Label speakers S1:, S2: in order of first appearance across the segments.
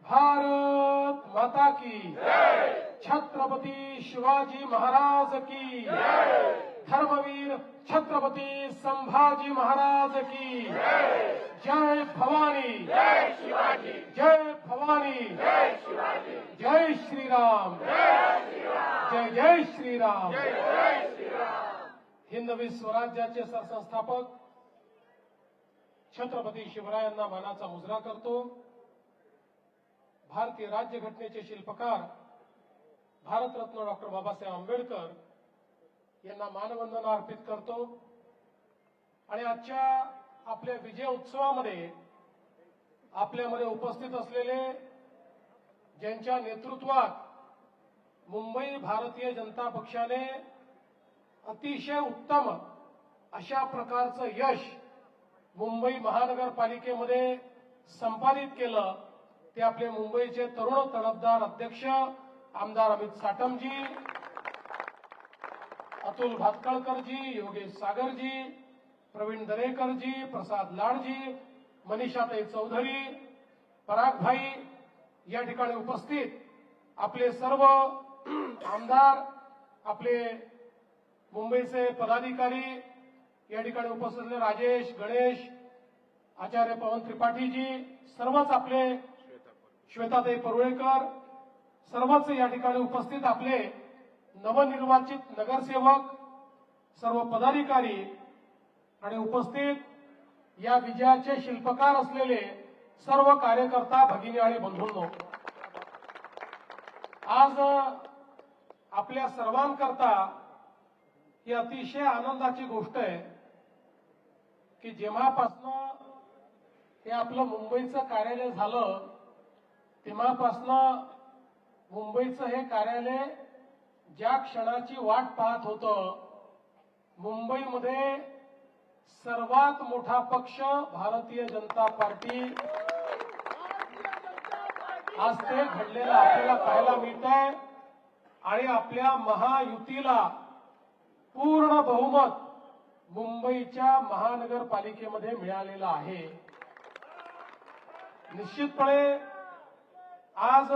S1: भारत माता की छत्रपती शिवाजी महाराज की धर्मवीर छत्रपती संभाजी महाराज की जय भवानी,
S2: जय शिवाजी,
S1: जय भवानी,
S2: जय शिवाजी,
S1: जय श्रीराम,
S2: जय श्रीराम,
S1: जय जय श्रीराम।
S2: जय जय श्रीराम।
S1: हिंदवी स्वराज्याचे सरसंस्थापक छत्रपती शिवरायांना मानाचा मुजरा करतो। भारतीय राज्यघटनेचे शिल्पकार भारतरत्न डॉक्टर बाबासाहेब आंबेडकर यांना मानवंदना अर्पित करतो आणि आजच्या आपल्या विजय उत्सवामध्ये आपल्यामध्ये उपस्थित असलेले ज्यांच्या नेतृत्वात मुंबई भारतीय जनता पक्षाने अतिशय उत्तम अशा प्रकारचं यश मुंबई महानगरपालिकेमध्ये संपादित केलं ते आपले मुंबईचे तरुण तडफदार अध्यक्ष आमदार अमित साटमजी, अतुल भातखळकरजी, योगेश सागरजी, प्रवीण दरेकरजी, प्रसाद लाडजी, मनीषाताई चौधरी, परागभाई या ठिकाणी उपस्थित आपले सर्व आमदार, आपले मुंबईचे पदाधिकारी या ठिकाणी उपस्थित असलेले राजेश, गणेश, आचार्य पवन त्रिपाठीजी, सर्वच आपले श्वेताताई परुळेकर, सर्वच या ठिकाणी उपस्थित आपले नवनिर्वाचित नगरसेवक, सर्व पदाधिकारी आणि उपस्थित या विजयाचे शिल्पकार असलेले सर्व कार्यकर्ता भगिनी आणि बंधूंनो, आज आपल्या सर्वांकरता ही अतिशय आनंदाची गोष्ट आहे की जेव्हापासनं हे आपलं मुंबईचं कार्यालय झालं तेव्हापासनं मुंबईचं हे कार्यालय ज्या क्षणाची वाट पाहत होतं, मुंबईमध्ये सर्वात मोठा पक्ष भारतीय जनता पार्टी आज ते घडलेलं आपल्याला पाहायला मिळत आहे आणि आपल्या महायुतीला पूर्ण बहुमत मुंबईच्या महानगरपालिकेमध्ये मिळालेलं आहे। निश्चितपणे आज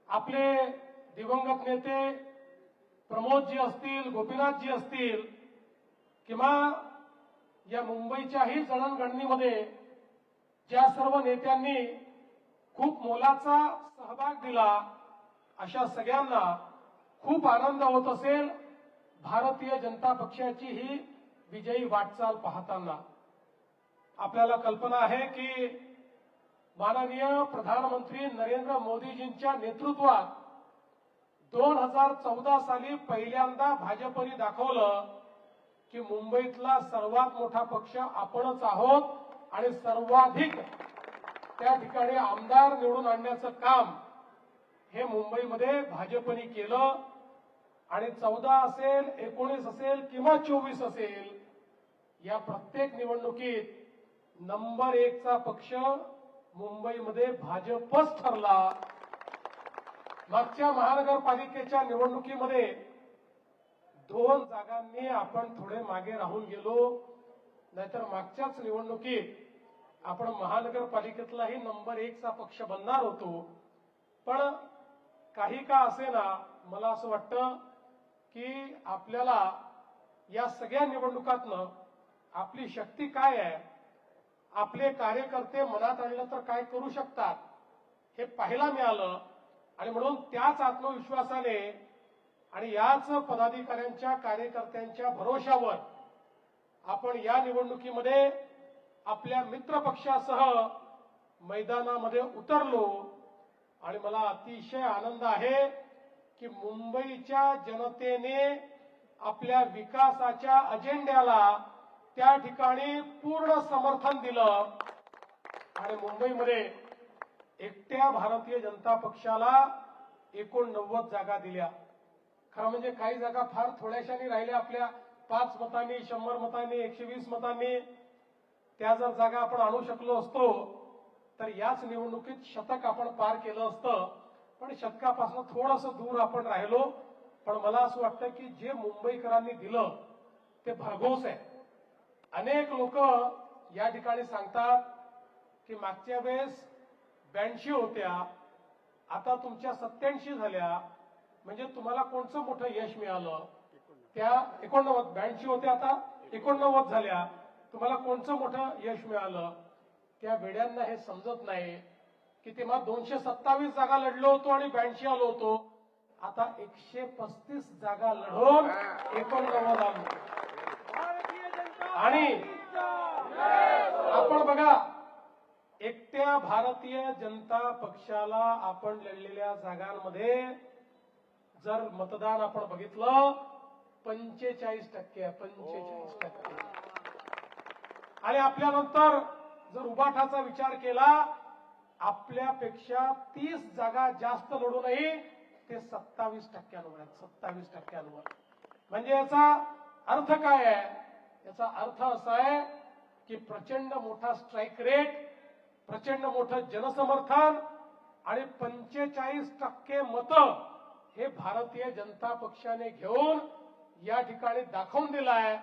S1: आपले दिवंगत नेते प्रमोदजी असतील, गोपीनाथजी असतील किंवा या मुंबईच्याही जडणघडणीमध्ये ज्या सर्व नेत्यांनी खूप मोलाचा सहभाग दिला, अशा सगळ्यांना खूप आनंद होत असेल भारतीय जनता पक्षाची ही विजयी वाटचाल पाहताना। आपल्याला कल्पना आहे की माननीय प्रधानमंत्री नरेंद्र मोदीजींच्या नेतृत्वात 2014 साली पहिल्यांदा भाजपने दाखवलं की मुंबईतला सर्वात मोठा पक्ष आपणच आहोत आणि सर्वाधिक त्या ठिकाणी आमदार निवडून आणण्याचं काम हे मुंबईमध्ये भाजपने केलं आणि 14 असेल, 19 असेल किंवा 24 असेल, या प्रत्येक निवडणुकीत नंबर 1 चा पक्ष मुंबईमध्ये भाजपच ठरला। मागच्या महानगरपालिकेच्या निवडणुकीमध्ये 2 जागांनी आपण थोडे मागे राहून गेलो, नाहीतर मागच्याच निवडणुकीत आपण महानगरपालिकेतलाही नंबर 1 चा पक्ष बनणार होतो। पण काही का असेना, मला असं वाटतं की आपल्याला या सगळ्या निवडणुकांतनं आपली शक्ती काय आहे, आपले कार्यकर्ते मनात आणलं तर काय करू शकतात हे पाहायला मिळालं आणि म्हणून त्याच आत्मविश्वासाने आणि याच पदाधिकाऱ्यांच्या कार्यकर्त्यांच्या भरोशावर आपण या निवडणुकीमध्ये आपल्या मित्रपक्षासह मैदानामध्ये उतरलो आणि मला अतिशय आनंद आहे की मुंबईच्या जनतेने आपल्या विकासाच्या अजेंड्याला त्या ठिकाणी पूर्ण समर्थन दिलं आणि मुंबईमध्ये एकट्या भारतीय जनता पक्षाला 89 जागा दिल्या। खरं म्हणजे काही जागा फार थोड्याशानी राहिल्या, आपल्या 5 मतांनी, 100 मतांनी, 120 मतांनी। त्या जर जागा आपण आणू शकलो असतो तर याच निवडणुकीत शतक आपण पार केलं असतं, पण शतकापासून थोडंसं दूर आपण राहिलो। पण मला असं वाटतं की जे मुंबईकरांनी दिलं ते भरघोस आहे। अनेक लोक या ठिकाणी सांगतात की मागच्या वेळेस 82 होत्या, आता तुमच्या 87 झाल्या. म्हणजे तुम्हाला कोणचं मोठं यश मिळालं? त्या 89, 82 होत्या आता 89 झाल्या, तुम्हाला कोणचं मोठं यश मिळालं? त्या वेड्यांना हे समजत नाही की तेव्हा 227 जागा लढलो होतो आणि 82 आलो होतो. आता 135 जागा लढून 89 आलो. आणि आपण बघा, एकट्या भारतीय जनता पक्षाला आपण लढलेल्या जागांमध्ये जर मतदान आपण बघितलं 45% आहे, 45%. आणि आपल्यानंतर जर उबाठाचा विचार केला, आपल्यापेक्षा 30 जागा जास्त लढूनही ते 27%वर आहेत, 27%वर. म्हणजे याचा अर्थ काय आहे? याचा अर्थ असा आहे की प्रचंड मोठा स्ट्राईक रेट, प्रचंड मोठं जनसमर्थन आणि 45% मतं हे भारतीय जनता पक्षाने घेऊन या ठिकाणी दाखवून दिला आहे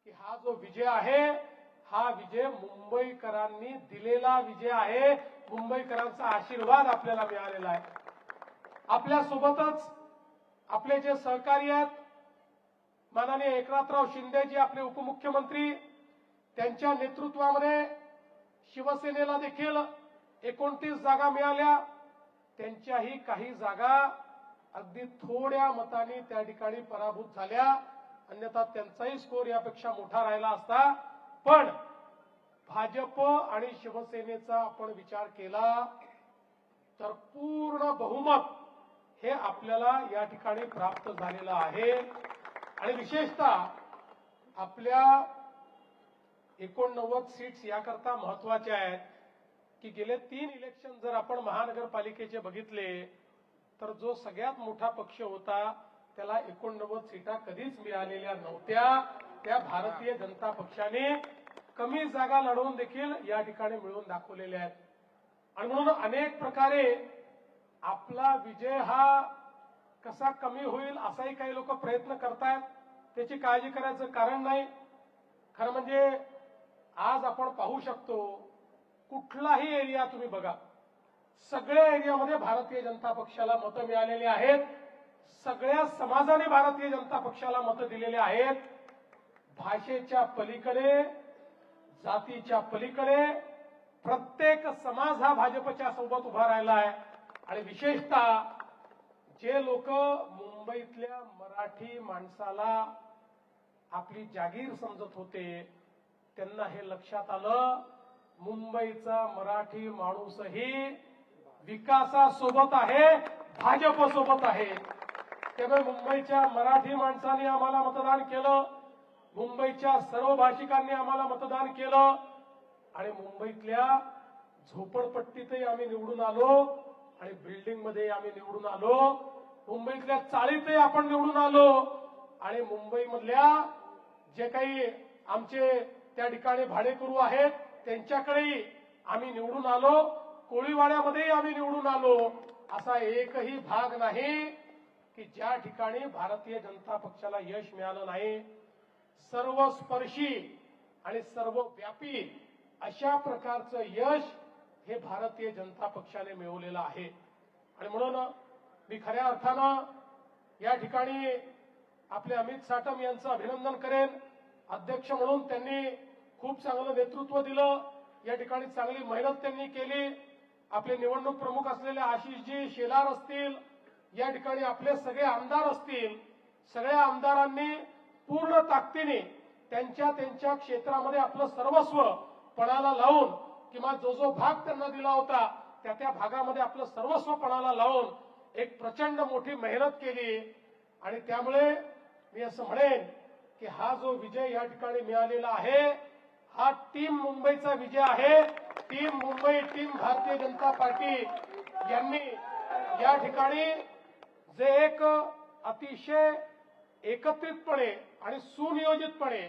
S1: की हा जो विजय आहे, हा विजय मुंबईकरांनी दिलेला विजय आहे. मुंबईकरांचा आशीर्वाद आपल्याला मिळालेला आहे. आपल्यासोबतच आपले जे सहकारी आहेत, माननीय एकनाथराव शिंदेजी आपले उपमुख्यमंत्री, त्यांच्या नेतृत्वामध्ये शिवसेनेला देखील 29 जागा मिळाल्या. त्यांच्याही काही जागा अगदी थोड्या मतांनी त्या ठिकाणी पराभूत झाल्या, अन्यथा त्यांचाही स्कोर यापेक्षा मोठा राहिला असता. पण भाजप आणि शिवसेनेचा आपण विचार केला तर पूर्ण बहुमत हे आपल्याला या ठिकाणी प्राप्त झालेलं आहे. आणि विशेषतः आपल्या 89 सीट्स याकरता महत्वाच्या आहेत की गेले 3 इलेक्शन जर आपण महानगरपालिकेचे बघितले तर जो सगळ्यात मोठा पक्ष होता त्याला 89 सीटा कधीच मिळालेल्या नव्हत्या. त्या भारतीय जनता पक्षाने कमी जागा लढवून देखील या ठिकाणी मिळवून दाखवलेल्या आहेत. आणि म्हणून अनेक प्रकारे आपला विजय हा कसा कमी होईल असाही काही लोक प्रयत्न करतायत. त्याची काळजी करायचं कारण नाही. खरं म्हणजे आज आपण पाहू शकतो, कुठलाही एरिया तुम्ही बघा, सगळ्या एरियामध्ये भारतीय जनता पक्षाला मतं मिळालेली आहेत. सगळ्या समाजाने भारतीय जनता पक्षाला मतं दिलेली आहेत. भाषेच्या पलीकडे, जातीच्या पलीकडे प्रत्येक समाज हा भाजपच्या सोबत उभा राहिला आहे. आणि विशेषतः जे लोक मुंबईतल्या मराठी माणसाला आपली जागीर समजत होते, त्यांना हे लक्षात आलं, मुंबईचा मराठी माणूसही विकासासोबत आहे, भाजपसोबत आहे. त्यामुळे मुंबईच्या मराठी माणसांनी आम्हाला मतदान केलं, मुंबईच्या सर्व भाषिकांनी आम्हाला मतदान केलं आणि मुंबईतल्या झोपडपट्टीतही आम्ही निवडून आलो आणि बिल्डिंगमध्ये आम्ही निवडून आलो. मुंबईतल्या चाळीतही आपण निवडून आलो आणि मुंबईमधल्या जे काही आमचे त्या ठिकाणी भाडेकरू आहेत त्यांच्याकडेही आम्ही निवडून आलो. कोळीवाड्यामध्येही आम्ही निवडून आलो. असा एकही भाग नाही की ज्या ठिकाणी भारतीय जनता पक्षाला यश मिळालं नाही. सर्वस्पर्शी आणि सर्वव्यापी अशा प्रकारचं यश हे भारतीय जनता पक्षाने मिळवलेलं आहे. आणि म्हणून मी खऱ्या अर्थानं या ठिकाणी आपले अमित साटम यांचं अभिनंदन करेन. अध्यक्ष म्हणून त्यांनी खूप चांगलं नेतृत्व दिलं. या ठिकाणी चांगली मेहनत त्यांनी केली. आपले निवडणूक प्रमुख असलेले आशिषजी शेलार असतील, या ठिकाणी आपले सगळे आमदार असतील, सगळ्या आमदारांनी पूर्ण ताकदीने त्यांच्या त्यांच्या क्षेत्रामध्ये आपलं सर्वस्व पणाला लावून किंवा जो जो भाग त्यांना दिला होता त्या त्या भागामध्ये आपलं सर्वस्व पणाला लावून एक प्रचंड मोठी मेहनत केली. आणि त्यामुळे मी असं म्हणेन की हा जो विजय या ठिकाणी मिळालेला आहे हा टीम मुंबईचा विजय आहे. Team Mumbai, team Bharatiya Janata party यांनी या ठिकाणी जे एक अतिशय एकत्रितपणे आणि सुनियोजितपणे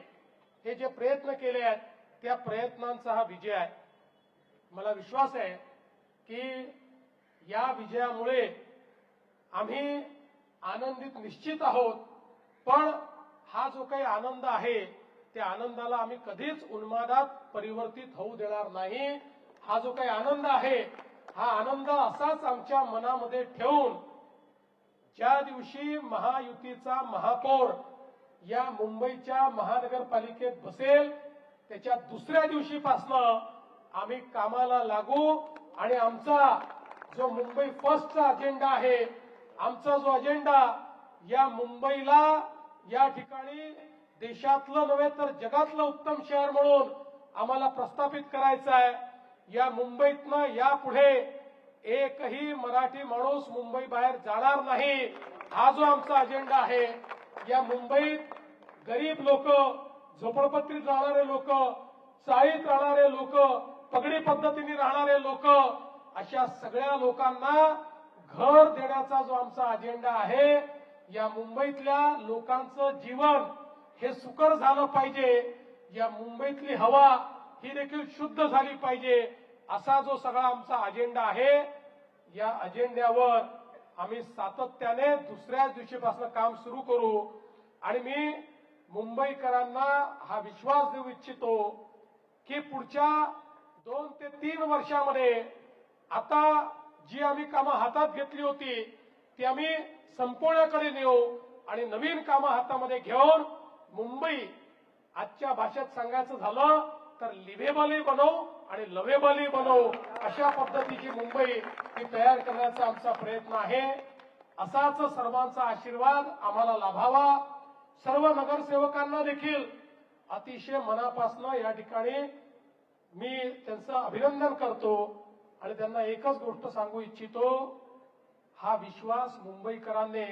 S1: हे जे प्रयत्न केले आहेत त्या प्रयत्नांचा हा विजय आहे. मला विश्वास आहे की या विजयामुळे आम्ही आनंदित निश्चित आहोत. पण हा जो काही आनंद आहे त्या आनंदाला आम्ही कधीच उन्मादात परिवर्तित होऊ देणार नाही. हा जो काही आनंद आहे हा आनंद असाच आमच्या मनामध्ये ठेवून ज्या दिवशी महायुतीचा महापौर या मुंबईच्या महानगरपालिकेत बसेल त्याच्या दुसऱ्या दिवशीपासनं आम्ही कामाला लागू आणि आमचा जो मुंबई फर्स्टचा अजेंडा आहे, आमचा जो अजेंडा या मुंबईला या ठिकाणी देशातलं नव्हे तर जगातलं उत्तम शहर म्हणून आम्हाला प्रस्थापित करायचं आहे. या मुंबईतनं यापुढे एकही मराठी माणूस मुंबई बाहेर जाणार नाही, हा जो आमचा अजेंडा आहे. या मुंबईत गरीब लोक, झोपडपट्टीत राहणारे लोक, चाळीत राहणारे लोक, पगडी पद्धतीने राहणारे लोक, अशा सगळ्या लोकांना घर देण्याचा जो आमचा अजेंडा आहे. या मुंबईतल्या लोकांचं जीवन हे सुकर झालं पाहिजे, या मुंबईतली हवा ही देखील शुद्ध झाली पाहिजे, असा जो सगळा आमचा अजेंडा आहे. या अजेंड्यावर आम्ही सातत्याने दुसऱ्याच दिवशीपासून काम सुरू करू आणि मी मुंबईकरांना हा विश्वास देऊ इच्छितो की पुढच्या 2 ते 3 वर्षामध्ये आता जी आम्ही कामं हातात घेतली होती ती आम्ही संपवण्याकडे नेऊ आणि नवीन कामं हातामध्ये घेऊन मुंबई आजच्या भाषेत सांगायचं झालं तर लिव्हेबलही बनवू आणि लव्हेबलही बनवू, अशा पद्धतीची मुंबई ही तयार करण्याचा आमचा प्रयत्न आहे. असाच सर्वांचा आशीर्वाद आम्हाला लाभावा. सर्व नगरसेवकांना देखील अतिशय मनापासून या ठिकाणी मी त्यांचं अभिनंदन करतो आणि त्यांना एकच गोष्ट सांगू इच्छितो, हा विश्वास मुंबईकरांनी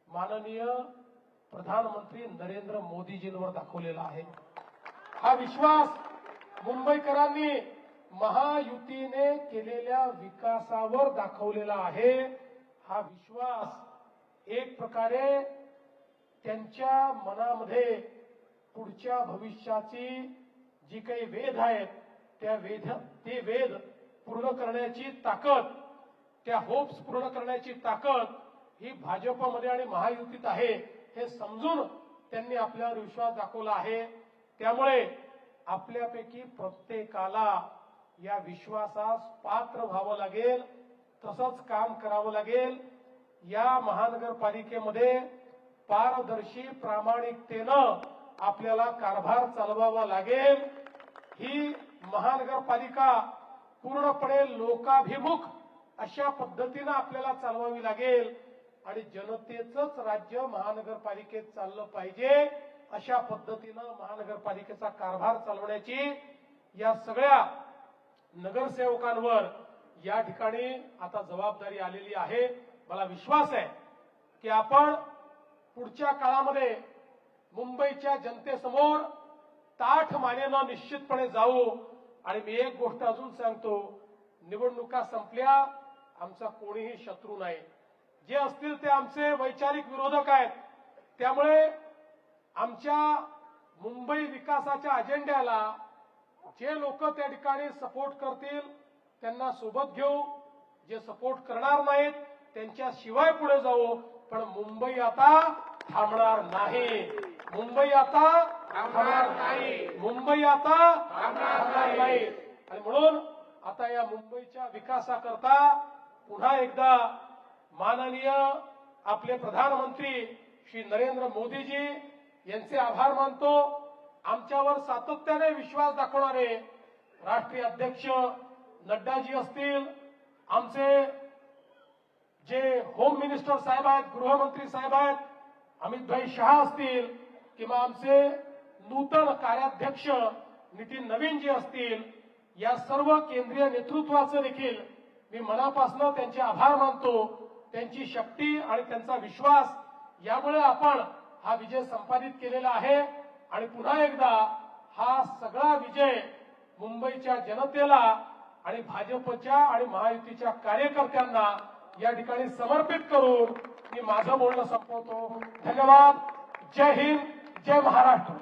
S1: माननीय प्रधानमंत्री नरेंद्र मोदीजींवर दाखवलेला आहे. हा विश्वास मुंबईकरांनी महायुतीने केलेल्या विकासावर दाखवलेला आहे. हा विश्वास एक प्रकारे त्यांच्या मनामध्ये पुढच्या भविष्याची जी काही वेध आहेत ते वेध पूर्ण करण्याची ताकद, त्या होप्स पूर्ण करण्याची ताकद ही भाजपमध्ये आणि महायुतीत आहे, हे समजून त्यांनी आपल्यावर विश्वास दाखवला आहे. त्यामुळे आपल्यापैकी प्रत्येकाला या विश्वासास पात्र व्हावं लागेल, तसंच काम करावं लागेल. या महानगरपालिकेमध्ये पारदर्शी प्रामाणिकतेनं आपल्याला कारभार चालवावा लागेल. ही महानगरपालिका पूर्णपणे लोकाभिमुख अशा पद्धतीनं आपल्याला चालवावी लागेल आणि जनतेचंच राज्य महानगरपालिकेत चाललं पाहिजे, अशा पद्धतीनं महानगरपालिकेचा कारभार चालवण्याची या सगळ्या नगरसेवकांवर या ठिकाणी आता जबाबदारी आलेली आहे. मला विश्वास आहे की आपण पुढच्या काळामध्ये मुंबईच्या जनतेसमोर ताठ मानेनं निश्चितपणे जाऊ. आणि मी एक गोष्ट अजून सांगतो, निवडणुका संपल्या, आमचा कोणीही शत्रू नाही. जे असतील ते आमचे वैचारिक विरोधक आहेत. त्यामुळे आमच्या मुंबई विकासाच्या अजेंड्याला जे लोक त्या ठिकाणी सपोर्ट करतील त्यांना सोबत घेऊ, जे सपोर्ट करणार नाहीत त्यांच्याशिवाय पुढे जाऊ. पण मुंबई आता थांबणार नाही, मुंबई आता थांबणार नाही, मुंबई आता थांबणार नाही. आणि म्हणून आता या मुंबईच्या विकासाकरता पुन्हा एकदा माननीय आपले प्रधानमंत्री श्री नरेंद्र मोदीजी यांचे आभार मानतो. आमच्यावर सातत्याने विश्वास दाखवणारे राष्ट्रीय अध्यक्ष नड्डाजी असतील, आमचे जे होम मिनिस्टर साहेब आहेत, गृहमंत्री साहेब आहेत, अमितभाई शहा असतील, किंवा आमचे नूतन कार्याध्यक्ष नितीन नवीनजी असतील, या सर्व केंद्रीय नेतृत्वाचं देखील मी मनापासून त्यांचे आभार मानतो. त्यांची शक्ती आणि त्यांचा विश्वास यामुळे आपण हा विजय संपादित केलेला आहे. आणि पुन्हा एकदा हा सगळा विजय मुंबईच्या जनतेला आणि भाजपच्या आणि महायुतीच्या कार्यकर्त्यांना या ठिकाणी समर्पित करून मी माझं बोलणं संपवतो. धन्यवाद. जय हिंद, जय महाराष्ट्र.